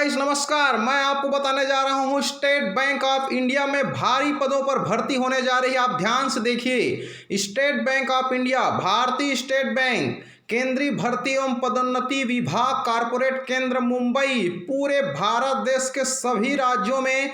Guys नमस्कार। मैं आपको बताने जा रहा हूं स्टेट बैंक ऑफ इंडिया में भारी पदों पर भर्ती होने जा रही है। आप ध्यान से देखिए, स्टेट बैंक ऑफ इंडिया, भारतीय स्टेट बैंक, केंद्रीय भर्ती एवं पदोन्नति विभाग, कारपोरेट केंद्र मुंबई, पूरे भारत देश के सभी राज्यों में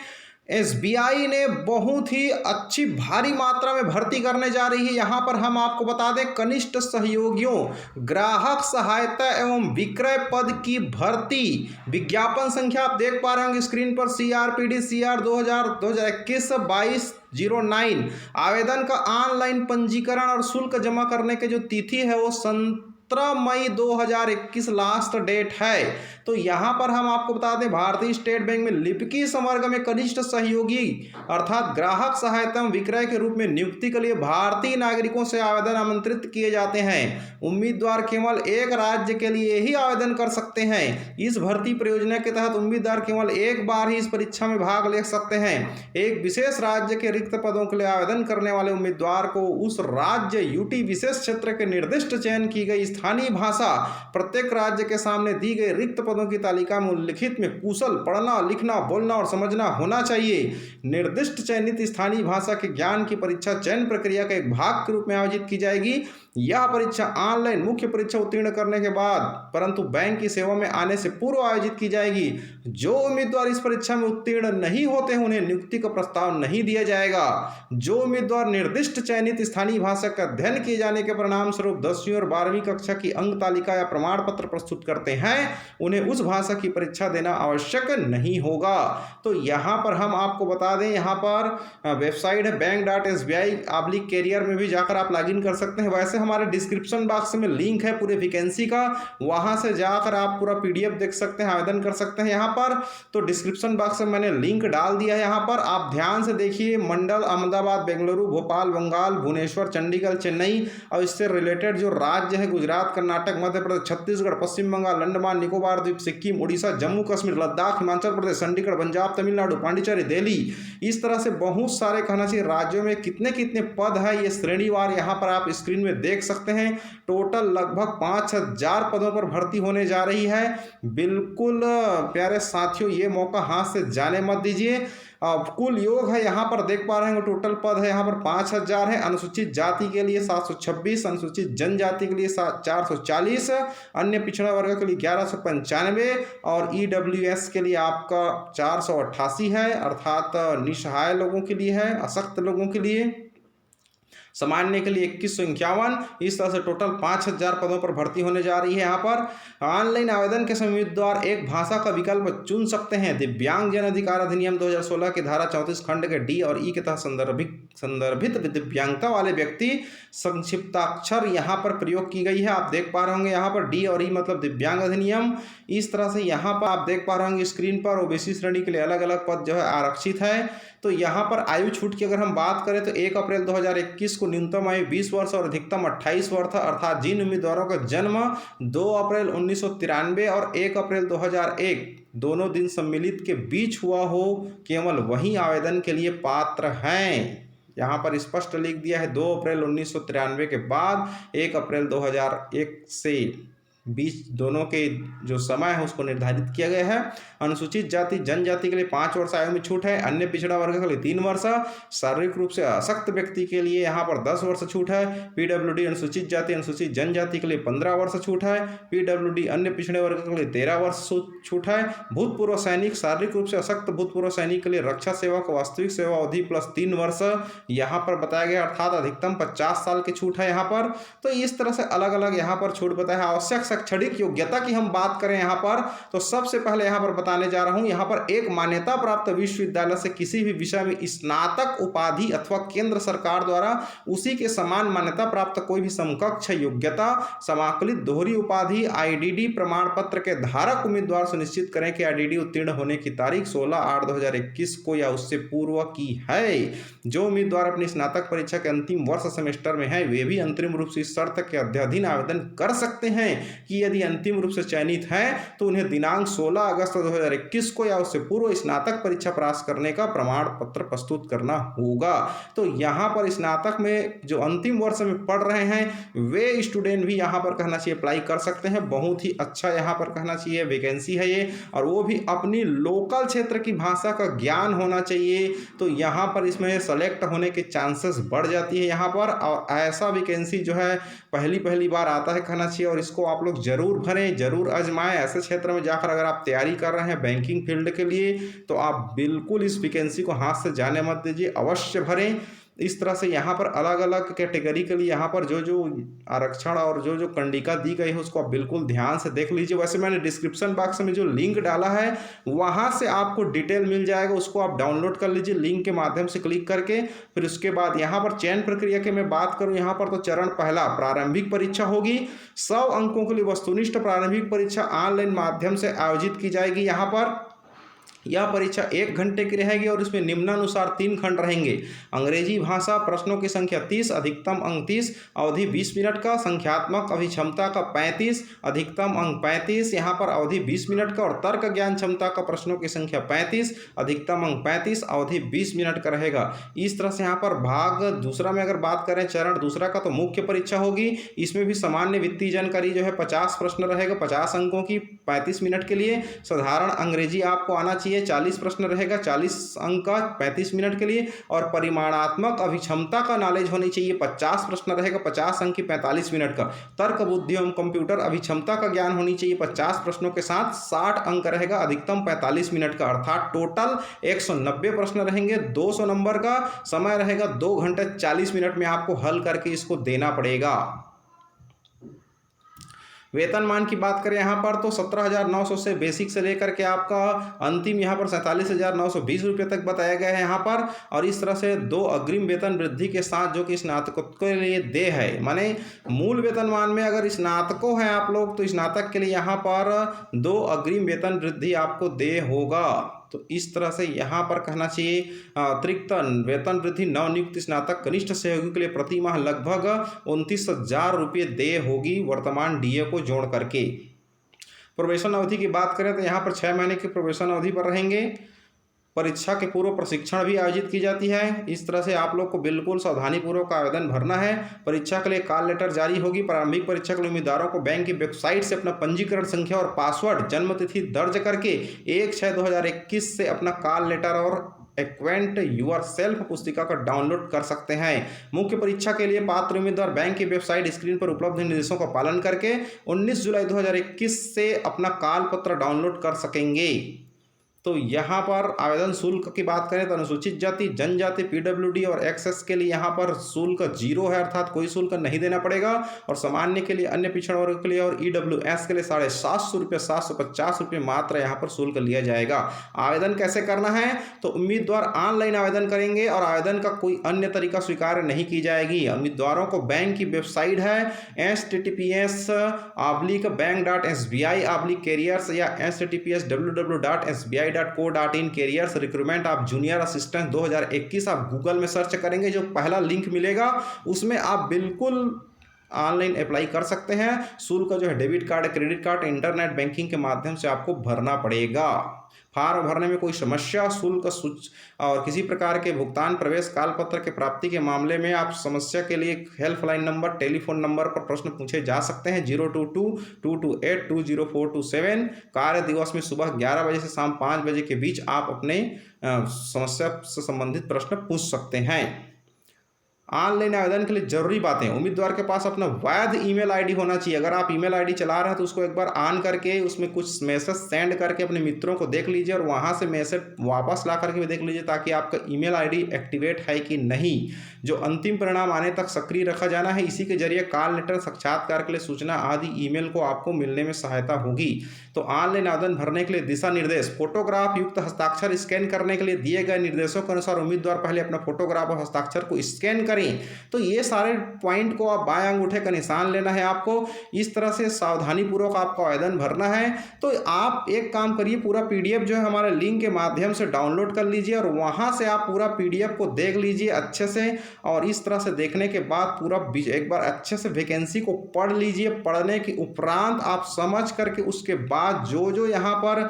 एसबीआई ने बहुत ही अच्छी भारी मात्रा में भर्ती करने जा रही है। यहाँ पर हम आपको बता दें, कनिष्ठ सहयोगियों, ग्राहक सहायता एवं विक्रय पद की भर्ती। विज्ञापन संख्या आप देख पा रहे होंगे स्क्रीन पर, CRPD CR 2021-22-09। आवेदन का ऑनलाइन पंजीकरण और शुल्क जमा करने की जो तिथि है वो 17 मई 2021 लास्ट डेट है। तो यहाँ पर हम आपको बता दें, भारतीय स्टेट बैंक में लिपिकी संवर्ग में कनिष्ठ सहयोगी अर्थात ग्राहक सहायता एवं विक्रय के रूप में नियुक्ति के लिए भारतीय नागरिकों से आवेदन आमंत्रित किए जाते हैं। उम्मीदवार केवल एक राज्य के लिए ही आवेदन कर सकते हैं। इस भर्ती परियोजना के तहत उम्मीदवार केवल एक बार ही इस परीक्षा में भाग ले सकते हैं। एक विशेष राज्य के रिक्त पदों के लिए आवेदन करने वाले उम्मीदवार को उस राज्य यूटी विशेष क्षेत्र के निर्दिष्ट चयन की गई स्थानीय भाषा, प्रत्येक राज्य के सामने दी गई रिक्त पदों की तालिका में उल्लिखित में कुशल पढ़ना, लिखना, बोलना और समझना होना चाहिए। निर्दिष्ट चयनित स्थानीय भाषा के ज्ञान की परीक्षा चयन प्रक्रिया का एक भाग के रूप में आयोजित की जाएगी। यह परीक्षा ऑनलाइन मुख्य परीक्षा उत्तीर्ण करने के बाद परंतु बैंक की सेवा में आने से पूर्व आयोजित की जाएगी। जो उम्मीदवार इस परीक्षा में उत्तीर्ण नहीं होते हैं उन्हें नियुक्ति का प्रस्ताव नहीं दिया जाएगा। जो उम्मीदवार निर्दिष्ट चयनित स्थानीय भाषा का अध्ययन किए जाने के परिणाम स्वरूप 10वीं और 12वीं कक्षा की अंक तालिका या प्रमाण पत्र प्रस्तुत करते हैं उन्हें उस भाषा की परीक्षा देना आवश्यक नहीं होगा। तो यहाँ पर हम आपको बता दें, यहाँ पर वेबसाइट है bank.sbi/career में भी जाकर आप लॉगिन कर सकते हैं। वैसे हमारे डिस्क्रिप्शन बॉक्स में लिंक है पूरे वैकेंसी का, वहां से जाकर आप पूरा PDF देख सकते हैं, आवेदन कर सकते हैं। यहाँ पर तो डिस्क्रिप्शन बॉक्स में मैंने लिंक डाल दिया है। यहाँ पर आप ध्यान से देखिए, मंडल अहमदाबाद, बेंगलुरु, भोपाल, बंगाल, भुवनेश्वर, चंडीगढ़, चेन्नई और इससे रिलेटेड जो राज्य है गुजरात, कर्नाटक, मध्य प्रदेश, छत्तीसगढ़, पश्चिम बंगाल, अंडमान निकोबार द्वीप, सिक्किम, उड़ीसा, जम्मू कश्मीर, लद्दाख, हिमाचल प्रदेश, चंडीगढ़, पंजाब, तमिलनाडु, पांडिचेरी, दिल्ली, इस तरह से बहुत सारे कहना चाहिए राज्यों में कितने कितने पद है ये श्रेणीवार यहाँ पर आप स्क्रीन में देख सकते हैं। टोटल लगभग 5000 पदों पर भर्ती होने जा रही है। बिल्कुल प्यारे साथियों, ये मौका हाथ से जाने मत दीजिए। कुल योग है यहाँ पर देख पा रहे हैं, टोटल पद है यहाँ पर 5000 है। अनुसूचित जाति के लिए 726, अनुसूचित जनजाति के लिए 440, अन्य पिछड़ा वर्ग के लिए 1195 और EWS के लिए आपका 488 है, अर्थात निसहाय लोगों के लिए है, अशक्त लोगों के लिए, सामान्य के लिए 2151। इस तरह से टोटल 5000 पदों पर भर्ती होने जा रही है। यहाँ पर ऑनलाइन आवेदन के समय उम्मीदवार एक भाषा का विकल्प चुन सकते हैं। दिव्यांग जन अधिकार अधिनियम 2016 की धारा 34 खंड के D और E के तहत संदर्भित दिव्यांगता वाले व्यक्ति संक्षिप्ताक्षर यहाँ पर प्रयोग की गई है। आप देख पा रहे होंगे यहाँ पर D और E मतलब दिव्यांग अधिनियम। इस तरह से यहाँ पर आप देख पा रहे होंगे स्क्रीन पर ओबीसी श्रेणी के लिए अलग अलग पद जो है आरक्षित है। तो यहाँ पर आयु छूट की अगर हम बात करें तो 1 अप्रैल 2021 को न्यूनतम आयु 20 वर्ष और अधिकतम 28 वर्ष था, अर्थात जिन उम्मीदवारों का जन्म 2 अप्रैल 1993 और 1 अप्रैल 2001 दोनों दिन सम्मिलित के बीच हुआ हो, केवल वही आवेदन के लिए पात्र हैं। यहाँ पर स्पष्ट लिख दिया है 2 अप्रैल 1993 के बाद 1 अप्रैल 2001 से बीच दोनों के जो समय है उसको निर्धारित किया गया है। अनुसूचित जाति जनजाति के लिए 5 वर्ष आयु में छूट है, अन्य पिछड़ा वर्ग के लिए 3 वर्ष, शारीरिक रूप से अशक्त व्यक्ति के लिए यहाँ पर 10 वर्ष छूट है। PWD अनुसूचित जाति अनुसूचित जनजाति के लिए 15 वर्ष छूट है। PWD अन्य पिछड़े वर्ग के लिए 13 वर्ष छूट है। भूतपूर्व सैनिक, शारीरिक रूप से अशक्त भूतपूर्व सैनिक के लिए रक्षा सेवा का वास्तविक सेवा अवधि प्लस 3 वर्ष यहाँ पर बताया गया, अर्थात अधिकतम 50 साल की छूट है यहाँ पर। तो इस तरह से अलग अलग यहाँ पर छूट बताया है। आवश्यक शैक्षणिक योग्यता की हम बात करें यहाँ पर, तो सबसे पहले यहाँ पर बताने जा रहा हूँ, यहाँ पर एक मान्यता प्राप्त विश्वविद्यालय से किसी भी विषय में स्नातक उपाधि अथवा केंद्र सरकार द्वारा उसी के समान मान्यता प्राप्त कोई भी समकक्ष योग्यता, समाकलित दोहरी उपाधि, IDD प्रमाण पत्र के धारक उम्मीदवार सुनिश्चित करें कि IDD उत्तीर्ण होने की तारीख 16/8/2021 को या उससे पूर्व की है। जो उम्मीदवार अपनी स्नातक परीक्षा के अंतिम वर्ष सेमेस्टर में है वे भी अंतरिम रूप से इस शर्त के अध्ययन आवेदन कर सकते हैं कि यदि अंतिम रूप से चयनित हैं तो उन्हें दिनांक 16 अगस्त 2021 को या उससे पूर्व स्नातक परीक्षा पास करने का प्रमाण पत्र प्रस्तुत करना होगा। तो यहाँ पर स्नातक में जो अंतिम वर्ष में पढ़ रहे हैं वे स्टूडेंट भी यहाँ पर कहना चाहिए अप्लाई कर सकते हैं। बहुत ही अच्छा यहाँ पर कहना चाहिए वैकेंसी है ये, और वो भी अपनी लोकल क्षेत्र की भाषा का ज्ञान होना चाहिए। तो यहाँ पर इसमें सेलेक्ट होने के चांसेस बढ़ जाती है यहाँ पर। और ऐसा वैकेंसी जो है पहली बार आता है कहना चाहिए, और इसको आप लोग जरूर भरें, जरूर आजमाएं। ऐसे क्षेत्र में जाकर अगर आप तैयारी कर रहे हैं बैंकिंग फील्ड के लिए तो आप बिल्कुल इस वैकेंसी को हाथ से जाने मत दीजिए, अवश्य भरें। इस तरह से यहाँ पर अलग अलग कैटेगरी के लिए यहाँ पर जो जो आरक्षण और जो जो कंडिका दी गई है उसको आप बिल्कुल ध्यान से देख लीजिए। वैसे मैंने डिस्क्रिप्शन बॉक्स में जो लिंक डाला है वहाँ से आपको डिटेल मिल जाएगा, उसको आप डाउनलोड कर लीजिए लिंक के माध्यम से क्लिक करके। फिर उसके बाद यहाँ पर चयन प्रक्रिया की मैं बात करूँ यहाँ पर तो चरण पहला प्रारंभिक परीक्षा होगी। 100 अंकों के लिए वस्तुनिष्ठ प्रारंभिक परीक्षा ऑनलाइन माध्यम से आयोजित की जाएगी। यहाँ पर यह परीक्षा 1 घंटे की रहेगी और इसमें निम्नानुसार 3 खंड रहेंगे। अंग्रेजी भाषा, प्रश्नों की संख्या 30, अधिकतम अंक 30, अवधि 20 मिनट का, संख्यात्मक अभिक्षमता का 35, अधिकतम अंक 35, यहाँ पर अवधि 20 मिनट का, और तर्क ज्ञान क्षमता का प्रश्नों की संख्या 35, अधिकतम अंक 35, अवधि 20 मिनट का रहेगा। इस तरह से यहाँ पर भाग दूसरा में अगर बात करें चरण दूसरा का तो मुख्य परीक्षा होगी। इसमें भी सामान्य वित्तीय जानकारी जो है 50 प्रश्न रहेगा 50 अंकों की 35 मिनट के लिए। साधारण अंग्रेजी आपको आना चाहिए 40 प्रश्न रहेगा 40 अंक का 35 मिनट के लिए। और परिमाणात्मक अभिक्षमता का नॉलेज होनी चाहिए 50 प्रश्न रहेगा 50 अंक की 45 मिनट का। तर्क बुद्धि एवं कंप्यूटर अभिक्षमता का ज्ञान होनी चाहिए 50 प्रश्नों के साथ 60 अंक रहेगा, अधिकतम 45 मिनट का। अर्थात टोटल 190 प्रश्न रहेंगे 200 नंबर का। समय रहेगा 2 घंटे 40 मिनट में आपको हल करके इसको देना पड़ेगा। वेतनमान की बात करें यहाँ पर तो 17,900 से बेसिक से लेकर के आपका अंतिम यहाँ पर 47,920 रुपये तक बताया गया है यहाँ पर। और इस तरह से 2 अग्रिम वेतन वृद्धि के साथ जो कि स्नातकों के लिए देय है, माने मूल वेतनमान में अगर स्नातकों हैं आप लोग तो स्नातक के लिए यहाँ पर 2 अग्रिम वेतन वृद्धि आपको देय होगा। तो इस तरह से यहाँ पर कहना चाहिए अतिरिक्त वेतन वृद्धि नवनियुक्त स्नातक कनिष्ठ सहयोगी के लिए प्रति माह लगभग 29,000 रुपये देय होगी वर्तमान डीए को जोड़ करके। प्रोबेशन अवधि की बात करें तो यहाँ पर 6 महीने की प्रोबेशन अवधि पर रहेंगे। परीक्षा के पूर्व प्रशिक्षण भी आयोजित की जाती है। इस तरह से आप लोग को बिल्कुल सावधानीपूर्वक आवेदन भरना है। परीक्षा के लिए कॉल लेटर जारी होगी। प्रारंभिक परीक्षा के लिए उम्मीदवारों को बैंक की वेबसाइट से अपना पंजीकरण संख्या और पासवर्ड जन्मतिथि दर्ज करके 1/6/2021 से अपना कॉल लेटर और एक्वेंट यूर सेल्फ पुस्तिका का डाउनलोड कर सकते हैं। मुख्य परीक्षा के लिए पात्र उम्मीदवार बैंक की वेबसाइट स्क्रीन पर उपलब्ध निर्देशों का पालन करके 19 जुलाई 2021 से अपना काल पत्र डाउनलोड कर सकेंगे। तो यहाँ पर आवेदन शुल्क की बात करें तो अनुसूचित जाति, जनजाति, पीडब्ल्यूडी और एक्सएस के लिए यहाँ पर शुल्क 0 है, अर्थात कोई शुल्क नहीं देना पड़ेगा। और सामान्य के लिए, अन्य पिछड़ा वर्ग के लिए और ईडब्ल्यूएस के लिए 750 रुपये 750 रुपये मात्र यहाँ पर शुल्क लिया जाएगा। आवेदन कैसे करना है तो उम्मीदवार ऑनलाइन आवेदन करेंगे और आवेदन का कोई अन्य तरीका स्वीकार नहीं की जाएगी। उम्मीदवारों को बैंक की वेबसाइट है https://bank.sbi/careers या https://www.sbi.co.in carriers recruitment of junior assistant 2021 आप गूगल में सर्च करेंगे, जो पहला लिंक मिलेगा उसमें आप बिल्कुल ऑनलाइन अप्लाई कर सकते हैं। शुल्क जो है debit card, credit card, internet banking के माध्यम से आपको भरना पड़ेगा। फार्म भरने में कोई समस्या, शुल्क और किसी प्रकार के भुगतान, प्रवेश काल पत्र के प्राप्ति के मामले में आप समस्या के लिए हेल्पलाइन नंबर, टेलीफोन नंबर पर प्रश्न पूछे जा सकते हैं 022-228-20427। कार्य दिवस में सुबह 11 बजे से शाम 5 बजे के बीच आप अपने समस्या से संबंधित प्रश्न पूछ सकते हैं। ऑनलाइन आवेदन के लिए जरूरी बातें, उम्मीदवार के पास अपना वैध ईमेल आईडी होना चाहिए। अगर आप ईमेल आईडी चला रहे हैं तो उसको एक बार ऑन करके उसमें कुछ मैसेज सेंड करके अपने मित्रों को देख लीजिए और वहां से मैसेज वापस ला करके भी देख लीजिए ताकि आपका ईमेल आईडी एक्टिवेट है कि नहीं। जो अंतिम परिणाम आने तक सक्रिय रखा जाना है, इसी के जरिए कॉल लेटर, साक्षात्कार के लिए सूचना आदि ईमेल को आपको मिलने में सहायता होगी। तो ऑनलाइन आवेदन भरने के लिए दिशा निर्देश, फोटोग्राफ युक्त हस्ताक्षर स्कैन करने के लिए दिए गए निर्देशों के अनुसार उम्मीदवार पहले अपना फोटोग्राफ और हस्ताक्षर को स्कैन करें। तो ये सारे पॉइंट को आप बाएं अंगूठे का निशान लेना है आपको, इस तरह से सावधानीपूर्वक आपको आवेदन भरना है। तो आप एक काम करिए, पूरा पीडीएफ जो है हमारे लिंक के माध्यम से डाउनलोड कर लीजिए और वहाँ से आप पूरा पीडीएफ को देख लीजिए अच्छे से। और इस तरह से देखने के बाद पूरा एक बार अच्छे से वैकेंसी को पढ़ लीजिए। पढ़ने के उपरांत आप समझ करके उसके बाद जो जो यहाँ पर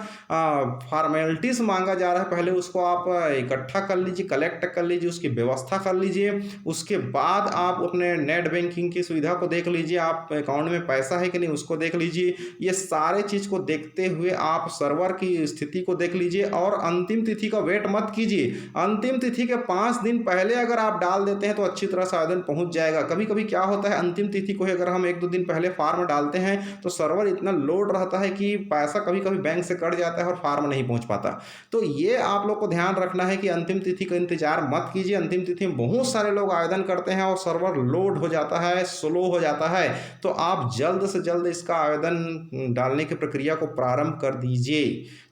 फॉर्मेलिटीज़ मांगा जा रहा है पहले उसको आप इकट्ठा कर लीजिए, कलेक्ट कर लीजिए, उसकी व्यवस्था कर लीजिए। उसके बाद आप अपने नेट बैंकिंग की सुविधा को देख लीजिए, आप अकाउंट में पैसा है कि नहीं उसको देख लीजिए। ये सारे चीज़ को देखते हुए आप सर्वर की स्थिति को देख लीजिए और अंतिम तिथि का वेट मत कीजिए। अंतिम तिथि के 5 दिन पहले अगर आप डाल देते हैं तो अच्छी तरह से आवेदन पहुंच जाएगा। कभी कभी क्या होता है, अंतिम तिथि को अगर हम 1-2 दिन पहले फॉर्म डालते हैं तो सर्वर इतना लोड रहता है कि पैसा कभी कभी बैंक से कट जाता है और फॉर्म नहीं पहुंच पाता। तो ये आप लोग को ध्यान रखना है कि अंतिम तिथि का इंतजार मत कीजिए। अंतिम तिथि में बहुत सारे लोग आवेदन करते हैं और सर्वर लोड हो जाता है, स्लो हो जाता है। तो आप जल्द से जल्द इसका आवेदन डालने की प्रक्रिया को प्रारंभ कर दीजिए।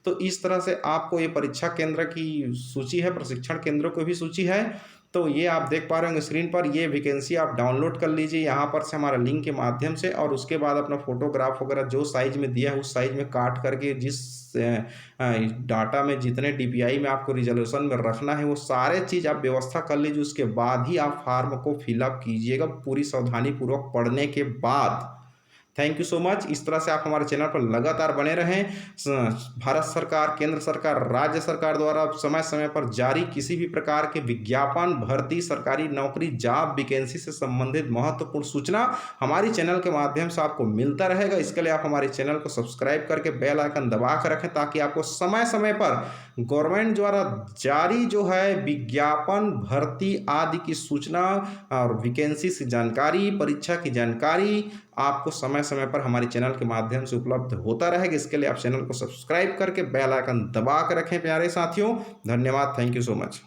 तो इस तरह से आपको ये परीक्षा केंद्र की सूची है, प्रशिक्षण केंद्रों की भी सूची है। तो ये आप देख पा रहे होंगे स्क्रीन पर, ये वैकेंसी आप डाउनलोड कर लीजिए यहाँ पर से हमारा लिंक के माध्यम से। और उसके बाद अपना फोटोग्राफ वगैरह जो साइज में दिया है उस साइज में काट करके जिस डाटा में जितने डीपीआई में आपको रिजोल्यूशन में रखना है वो सारे चीज़ आप व्यवस्था कर लीजिए। उसके बाद ही आप फॉर्म को फिलअप कीजिएगा पूरी सावधानीपूर्वक पढ़ने के बाद। Thank you so much. इस तरह से आप हमारे चैनल पर लगातार बने रहें। भारत सरकार, केंद्र सरकार, राज्य सरकार द्वारा समय समय पर जारी किसी भी प्रकार के विज्ञापन, भर्ती, सरकारी नौकरी, जॉब वैकेंसी से संबंधित महत्वपूर्ण सूचना हमारी चैनल के माध्यम से आपको मिलता रहेगा। इसके लिए आप हमारे चैनल को सब्सक्राइब करके बेल आइकन दबा कर रखें ताकि आपको समय समय पर गवर्नमेंट द्वारा जारी जो है विज्ञापन, भर्ती आदि की सूचना और वैकेंसी की जानकारी, परीक्षा की जानकारी आपको समय समय पर हमारे चैनल के माध्यम से उपलब्ध होता रहेगा। इसके लिए आप चैनल को सब्सक्राइब करके बेल आइकन दबा कर रखें प्यारे साथियों। धन्यवाद। Thank you so much.